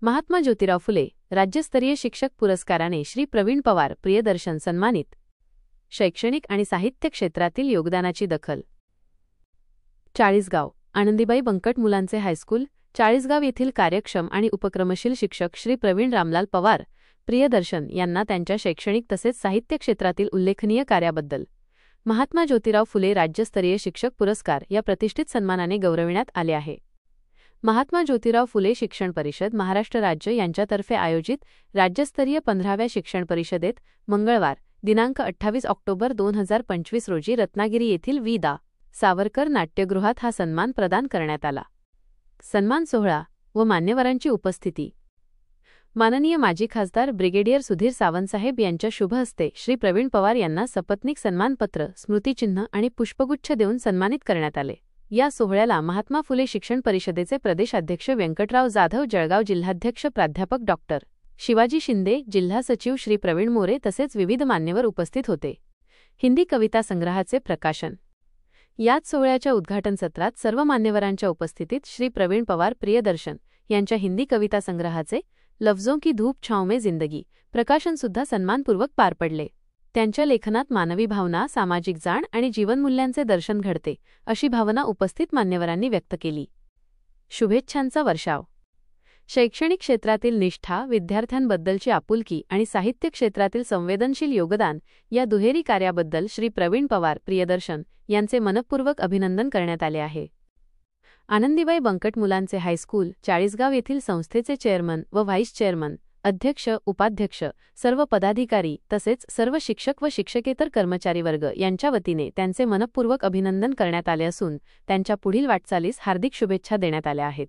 महात्मा ज्योतिराव फुले राज्यस्तरीय शिक्षक पुरस्काराने श्री प्रवीण पवार प्रियदर्शन सन्मानित. शैक्षणिक आणि साहित्य क्षेत्रातील योगदानाची दखल. चाळीसगाव आनंदीबाई बंकट मुलांचे हायस्कूल चाळीसगाव येथील कार्यक्षम आणि उपक्रमशील शिक्षक श्री प्रवीण रामलाल पवार प्रियदर्शन यांना त्यांच्या शैक्षणिक तसेच साहित्य क्षेत्रातील उल्लेखनीय कार्याबद्दल महात्मा ज्योतिराव फुले राज्यस्तरीय शिक्षक पुरस्कार या प्रतिष्ठित सन्मानाने गौरविण्यात आले आहे. महात्मा ज्योतिराव फुले शिक्षण परिषद महाराष्ट्र राज्य यांच्यातर्फे आयोजित राज्यस्तरीय 15व्या शिक्षण परिषदेत मंगळवार दिनांक 28 ऑक्टोबर 2025 रोजी रत्नागिरी येथील वि.दा. सावरकर नाट्यगृहात हा सन्मान प्रदान करण्यात आला. सन्मान सोहळा व मान्यवरांची उपस्थिती. माननीय माजी खासदार ब्रिगेडियर सुधीर सावंतसाहेब यांच्या शुभ हस्ते श्री प्रवीण पवार यांना सपत्नीक सन्मानपत्र, स्मृतिचिन्ह आणि पुष्पगुच्छ देऊन सन्मानित करण्यात आले. या सोहळ्याला महात्मा फुले शिक्षण परिषदेचे प्रदेशाध्यक्ष व्यंकटराव जाधव, जळगाव जिल्हाध्यक्ष प्राध्यापक डॉ. शिवाजी शिंदे, जिल्हा सचिव श्री प्रवीण मोरे तसेच विविध मान्यवर उपस्थित होते. हिंदी कविता संग्रहाचे प्रकाशन. याच सोहळ्याच्या उद्घाटन सत्रात सर्व मान्यवरांच्या उपस्थितीत श्री प्रवीण पवार प्रियदर्शन यांच्या हिंदी कविता संग्रहाचे लफ्जों की धूप छाँव में जिंदगी प्रकाशनसुद्धा सन्मानपूर्वक पार पडले. त्यांच्या लेखनात मानवी भावना, सामाजिक जाण आणि जीवनमूल्यांचे दर्शन घडते अशी भावना उपस्थित मान्यवरांनी व्यक्त केली. शुभेच्छांचा वर्षाव. शैक्षणिक क्षेत्रातील निष्ठा, विद्यार्थ्यांबद्दलची आपुलकी आणि साहित्य क्षेत्रातील संवेदनशील योगदान या दुहेरी कार्याबद्दल श्री प्रवीण पवार प्रियदर्शन यांचे मनःपूर्वक अभिनंदन करण्यात आले आहे. आनंदीबाई बंकट मुलांचे हायस्कूल चाळीसगाव येथील संस्थेचे चेअरमन व व्हाईस चेअरमन, अध्यक्ष, उपाध्यक्ष, सर्व पदाधिकारी तसेच सर्व शिक्षक व शिक्षकेतर कर्मचारी वर्ग यांच्या वतीने त्यांचे मनःपूर्वक अभिनंदन करण्यात आले असून त्यांच्या पुढील वाटचालीस हार्दिक शुभेच्छा देण्यात आल्या आहेत.